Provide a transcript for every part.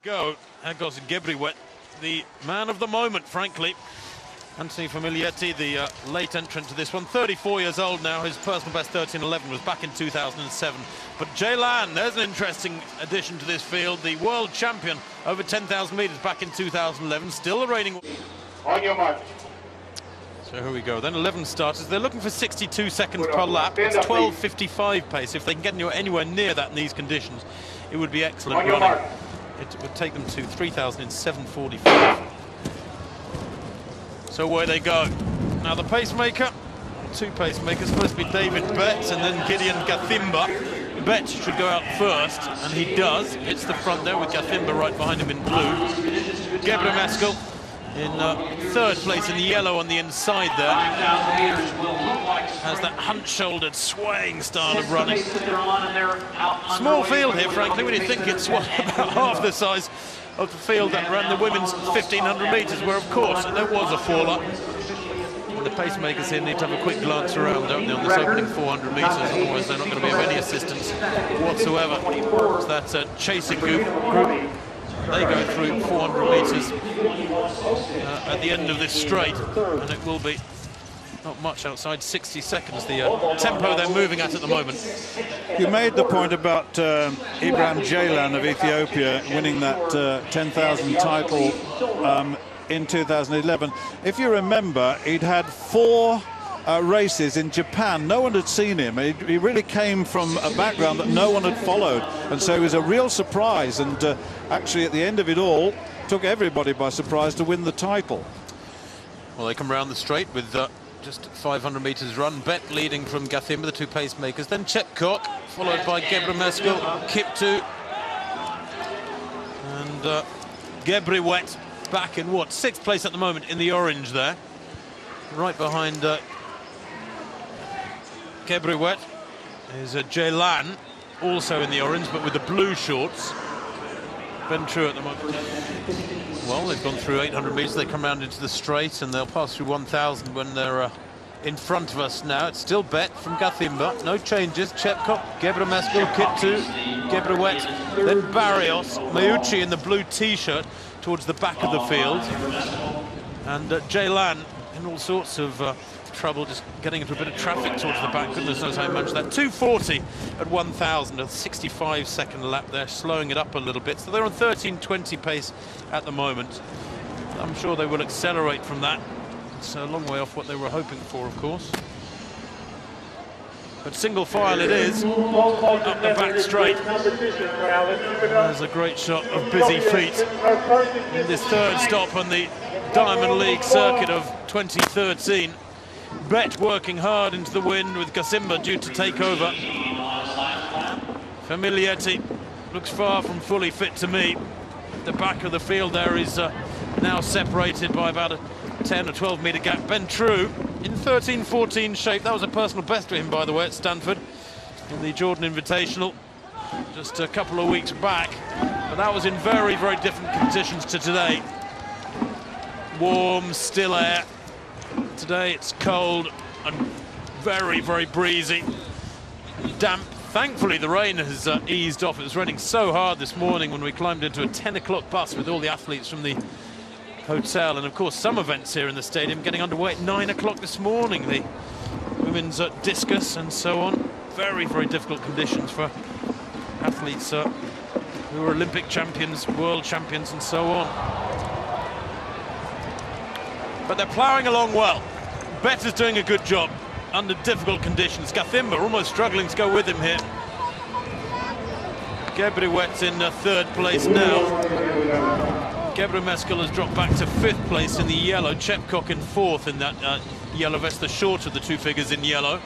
Go, there goes Gebriwet, the man of the moment, frankly. Anthony Familietti, the late entrant to this one, 34 years old now. His personal best 13:11 was back in 2007. But Jaylan, there's an interesting addition to this field. The world champion over 10,000 metres back in 2011, still the reigning. On your mark. So here we go. Then 11 starters. They're looking for 62 seconds per lap. It's 12:55 pace. If they can get anywhere near that in these conditions, it would be excellent running. It would take them to 3,000 in 7:45. So away they go. Now the pacemaker, two pacemakers, supposed to be David Betts and then Gideon Gathimba. Betts should go out first, and he does. Hits the front there with Gathimba right behind him in blue. Gebremeskel in third place in the yellow on the inside there. Has that hunch-shouldered, swaying style of running. Small field here, frankly, when you think it's about half the size of the field that ran the women's 1,500 metres, where, of course, there was a fall-up. The pacemakers here need to have a quick glance around, don't they, on this opening 400 metres, otherwise they're not going to be of any assistance whatsoever. So that's a chasing group. They go through 400 metres at the end of this straight, and it will be not much outside 60 seconds, the tempo they're moving at the moment. You made the point about Ibrahim Jaylan of Ethiopia winning that 10,000 title in 2011. If you remember, he'd had four races in Japan. No one had seen him. He really came from a background that no one had followed, and so it was a real surprise, and actually at the end of it all took everybody by surprise to win the title. Well, they come round the straight with just 500 metres run. Bet leading from Gathimba, the two pacemakers, then Chepkok, followed by Gebremeskel, Kiptu, and Gebriwet back in what, 6th place at the moment in the orange there. Right behind Gebriwet is Jaylan, also in the orange but with the blue shorts. True at the moment. Well, they've gone through 800 metres, they come round into the straight and they'll pass through 1,000 when they're in front of us now. It's still Bet from Gathimba, no changes. Chepkok, Gebremeskel, Kiptu, Gebriwet, then Barrios, Meucci in the blue t-shirt towards the back of the field, and Jaylan in all sorts of trouble, just getting into a bit of traffic towards the back. Goodness knows how much that. 2:40 at 1,000, a 65-second lap there, slowing it up a little bit. So they're on 13:20 pace at the moment. I'm sure they will accelerate from that. It's a long way off what they were hoping for, of course. But single file it is, up the back straight. There's a great shot of busy feet in this third stop on the Diamond League circuit of 2013. Bet working hard into the wind with Gathimba due to take over. Familietti looks far from fully fit to me. The back of the field there is now separated by about a 10 or 12 metre gap. True in 13:14 shape. That was a personal best for him, by the way, at Stanford in the Jordan Invitational just a couple of weeks back. But that was in very, very different conditions to today. Warm, still air. Today it's cold and very, very breezy, damp. Thankfully the rain has eased off. It was raining so hard this morning when we climbed into a 10 o'clock bus with all the athletes from the hotel, and of course some events here in the stadium getting underway at 9 o'clock this morning, the women's discus and so on. Very, very difficult conditions for athletes who are Olympic champions, world champions and so on. But they're ploughing along well. Bet is doing a good job under difficult conditions. Gathimba almost struggling to go with him here. Gebriwet's in third place now. Gebremeskel has dropped back to 5th place in the yellow. Chepkok in 4th in that yellow vest, the short of the two figures in yellow.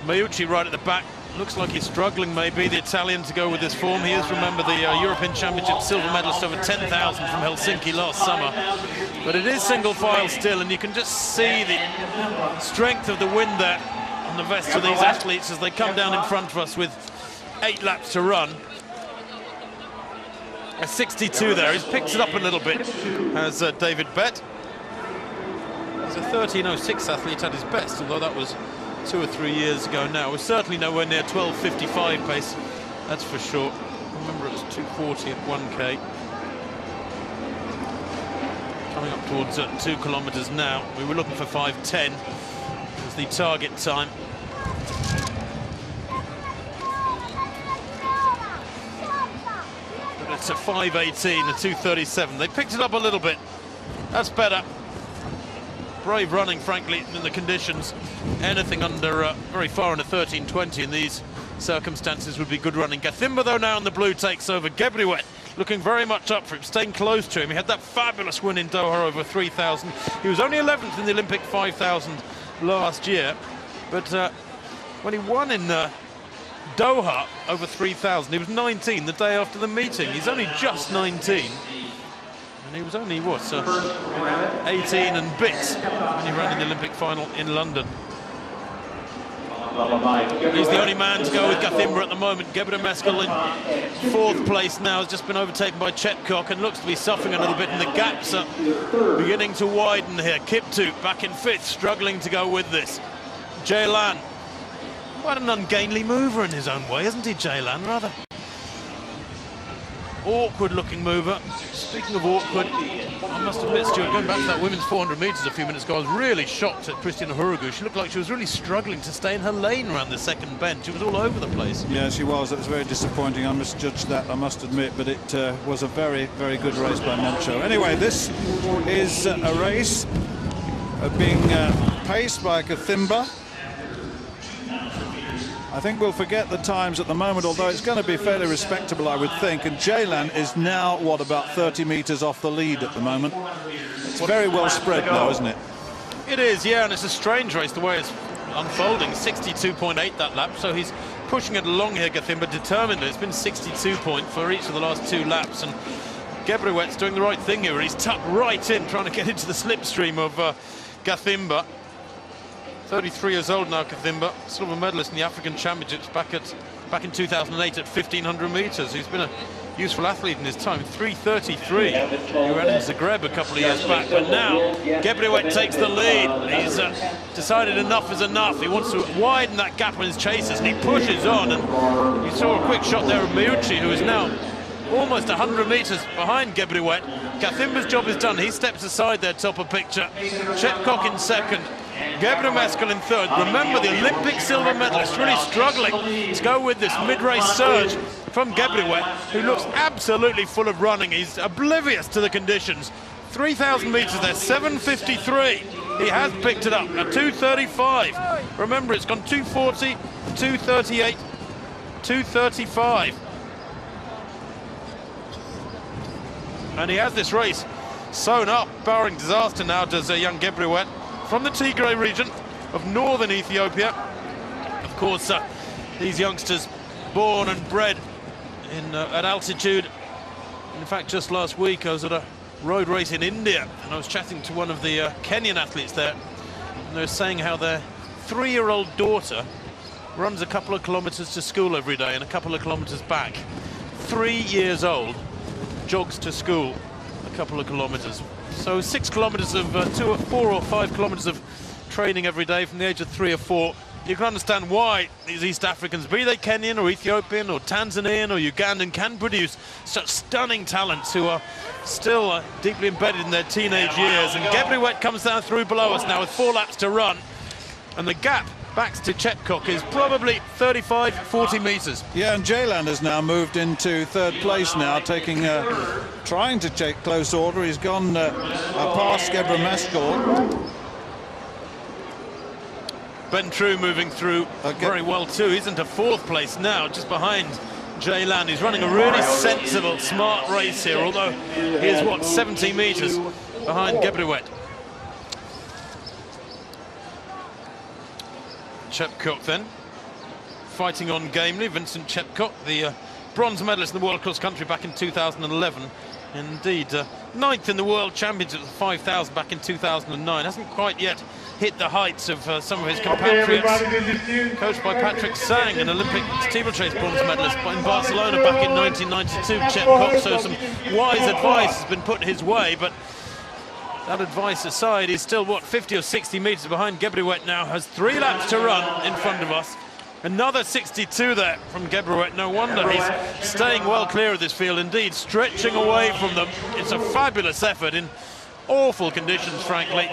Meucci right at the back. Looks like he's struggling, maybe, the Italian, to go with this form. He is, remember, the European Championship silver medalist over 10,000 from Helsinki last summer. But it is single file still, and you can just see the strength of the wind there on the vests of these athletes as they come down in front of us with 8 laps to run. A 62 there. He's picked it up a little bit, as David Bet. He's a 13:06 athlete at his best, although that was 2 or 3 years ago now. We're certainly nowhere near 12:55 pace, that's for sure. Remember, it was 2:40 at 1K. Coming up towards 2 kilometres now. We were looking for 5:10 as the target time. But it's a 5:18, a 2:37. They picked it up a little bit. That's better. Brave running, frankly, in the conditions. Anything under, very far under 13:20 in these circumstances would be good running. Gathimba, though, now in the blue takes over. Gebriwet looking very much up for him, staying close to him. He had that fabulous win in Doha over 3,000. He was only 11th in the Olympic 5,000 last year, but when he won in Doha over 3,000, he was 19 the day after the meeting. He's only just 19. And he was only, what, 18 and bits when he ran in the Olympic final in London. He's the only man to go with Gathimba at the moment. Gebremeskel in 4th place now, has just been overtaken by Chepkok and looks to be suffering a little bit, and the gaps are beginning to widen here. Kiptu back in 5th, struggling to go with this. Jaylan, quite an ungainly mover in his own way, isn't he, Jaylan? Rather awkward-looking mover. Speaking of awkward, I must admit, Stuart, going back to that women's 400 metres a few minutes ago, I was really shocked at Christina Hurugu. She looked like she was really struggling to stay in her lane around the second bend. She was all over the place. Yeah, she was. It was very disappointing. I misjudged that, I must admit, but it was a very, very good race by Moncho. Anyway, this is a race being paced by Gathimba. I think we'll forget the times at the moment, although it's going to be fairly respectable, I would think. And Jaylan is now, what, about 30 metres off the lead at the moment. It's very well spread now, isn't it? It is, yeah, and it's a strange race the way it's unfolding. 62.8 that lap, so he's pushing it along here, Gathimba, determinedly. It's been 62 point for each of the last 2 laps, and Gebriwet's doing the right thing here. He's tucked right in, trying to get into the slipstream of Gathimba. 33 years old now, Gathimba, silver medalist in the African Championships back in 2008 at 1,500 metres. He's been a useful athlete in his time. 3:33. He ran in Zagreb a couple of years back, but now Gebriwet takes the lead. He's decided enough is enough. He wants to widen that gap on his chasers, and he pushes on. And you saw a quick shot there of Miucci, who is now almost 100 metres behind Gebriwet. Gathimba's job is done. He steps aside there, top of picture. Chepkok in 2nd. Gebremeskel in 3rd. Remember, the Olympic silver medalist really struggling to go with this mid-race surge from Gebriwet, who looks absolutely full of running. He's oblivious to the conditions. 3,000 metres there, 7:53. He has picked it up at 2:35. Remember, it's gone 2:40, 2:38, 2:35. And he has this race sewn up, barring disaster now, does young Gebriwet, from the Tigray region of northern Ethiopia. Of course, these youngsters born and bred in at altitude. In fact, just last week I was at a road race in India, and I was chatting to one of the Kenyan athletes there, and they were saying how their 3-year-old daughter runs a couple of kilometres to school every day and a couple of kilometres back. 3 years old, jogs to school a couple of kilometres. So 6 kilometres of 4 or 5 kilometres of training every day from the age of 3 or 4. You can understand why these East Africans, be they Kenyan or Ethiopian or Tanzanian or Ugandan, can produce such stunning talents who are still deeply embedded in their teenage years. And Gebriwet comes down through below us now with 4 laps to run, and the gap back to Chepkok is probably 35, 40 metres. Yeah, and Jaylan has now moved into 3rd place now, trying to take close order. He's gone past Gebremeskel. Ben True moving through very well too. He's into 4th place now, just behind Jaylan. He's running a really sensible, smart race here, although he is, what, 70 metres behind Gebriwet. Chepkok then, fighting on gamely. Vincent Chepkok, the bronze medalist in the World Cross Country back in 2011. Indeed, 9th in the World Championships at 5,000 back in 2009. Hasn't quite yet hit the heights of some of his compatriots. Coached by Patrick Sang, an Olympic steeplechase bronze medalist in Barcelona back in 1992. Chepkok, so some wise advice has been put his way, but that advice aside, he's still, what, 50 or 60 metres behind Gebriwet now, has 3 laps to run in front of us. Another 62 there from Gebrewet. No wonder he's staying well clear of this field, indeed, stretching away from them. It's a fabulous effort in awful conditions, frankly.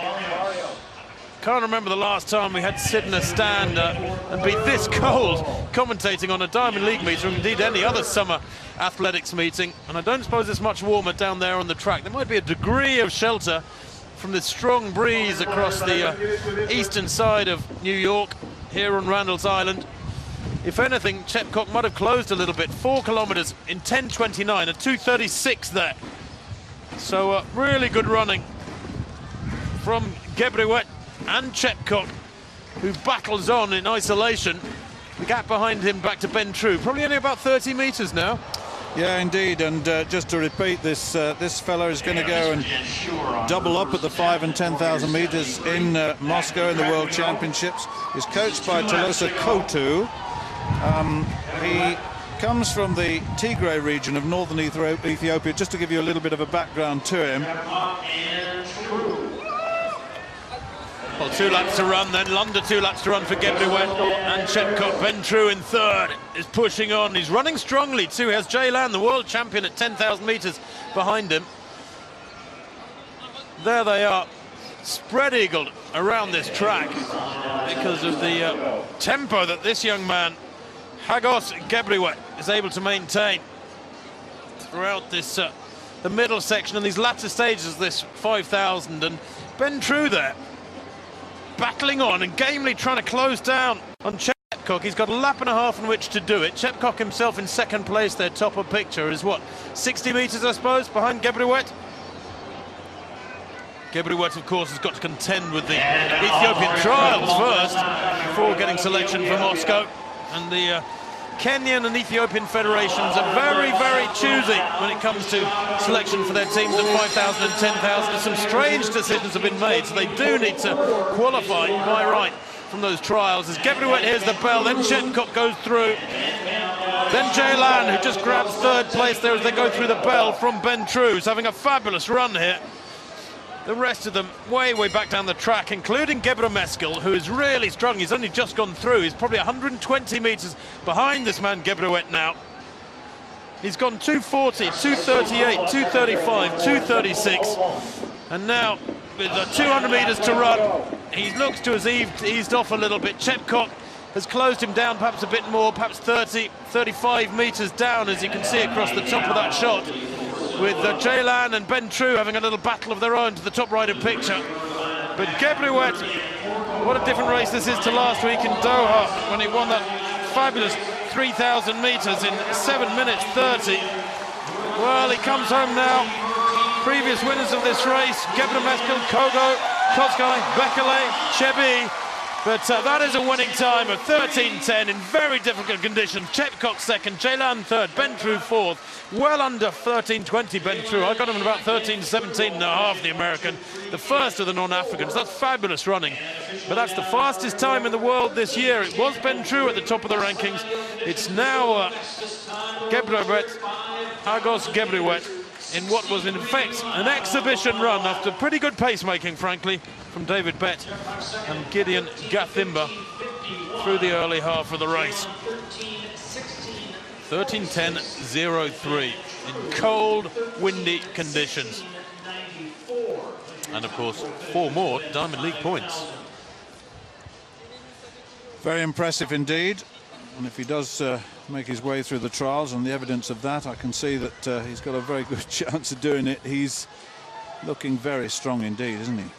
Can't remember the last time we had to sit in a stand and be this cold commentating on a Diamond League meet, or indeed any other summer athletics meeting. And I don't suppose it's much warmer down there on the track. There might be a degree of shelter from the strong breeze across the eastern side of New York here on Randall's Island. If anything, Chepcock might have closed a little bit. 4 kilometers in 10:29, a 2:36 there. So really good running from Gebrewet and Chepcock, who battles on in isolation. The gap behind him back to Ben True, probably only about 30 meters now. Yeah, indeed, and just to repeat, this fellow is going to go and double up at the 5 and 10,000 meters in Moscow in the World Championships. He's coached by Tolosa Kotu. He comes from the Tigray region of northern Ethiopia. Just to give you a little bit of a background to him. Well, 2 laps to run, then London 2 laps to run for Gebrewet and Chepcock. Ben True in third is pushing on. He's running strongly too. He has Jaylan, the world champion, at 10,000 meters behind him. There they are, spread-eagled around this track because of the tempo that this young man, Hagos Gebrewet, is able to maintain throughout this the middle section and these latter stages of this 5,000. And Ben True there, battling on and gamely trying to close down on Chepcock. He's got a lap and a half in which to do it. Chepcock himself in second place there, top of picture, is what, 60 meters, I suppose, behind Gebrewet? Gebrewet, of course, has got to contend with the Ethiopian trials first before getting selection for Moscow. And the Kenyan and Ethiopian federations are very, very choosy when it comes to selection for their teams at 5,000 and 10,000. Some strange decisions have been made, so they do need to qualify by right from those trials. As Gebrewet hears the bell, then Chepcock goes through. Then Jaylan, who just grabs third place there as they go through the bell from Ben True, who's having a fabulous run here. The rest of them way, way back down the track, including Gebremeskel, who is really strong. He's only just gone through. He's probably 120 meters behind this man Gebrewet now. He's gone 240, 238, 235, 236. And now, with 200 meters to run, he looks to have eased off a little bit. Chepcock has closed him down perhaps a bit more, perhaps 30, 35 meters down, as you can see across the top of that shot, with Jaylan and Ben True having a little battle of their own to the top right of picture. But Gebrewet, what a different race this is to last week in Doha, when he won that fabulous 3,000 meters in 7 minutes 30. Well, he comes home now. Previous winners of this race, Gebremeskel, Kogo, Koskai, Bekele, Chebi. But that is a winning time of 13:10 in very difficult conditions. Chepcock second, Jaylan third, Ben True fourth. Well under 13:20 Ben True. I got him at about 13:17 and a half, the American. The first of the non-Africans. That's fabulous running. But that's the fastest time in the world this year. It was Ben True at the top of the rankings. It's now Gebrewet, Hagos Gebrewet, in what was in effect an exhibition run after pretty good pacemaking, frankly, from David Bett and Gideon Gathimba through the early half of the race. 13:10.03 in cold, windy conditions. And of course, 4 more Diamond League points. Very impressive indeed. And if he does make his way through the trials, and the evidence of that, I can see that he's got a very good chance of doing it. He's looking very strong indeed, isn't he?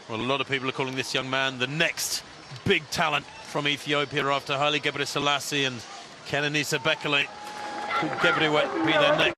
Well, a lot of people are calling this young man the next big talent from Ethiopia after Haile Gebrselassie and Kenenisa Bekele. Could Gebrewet be their next?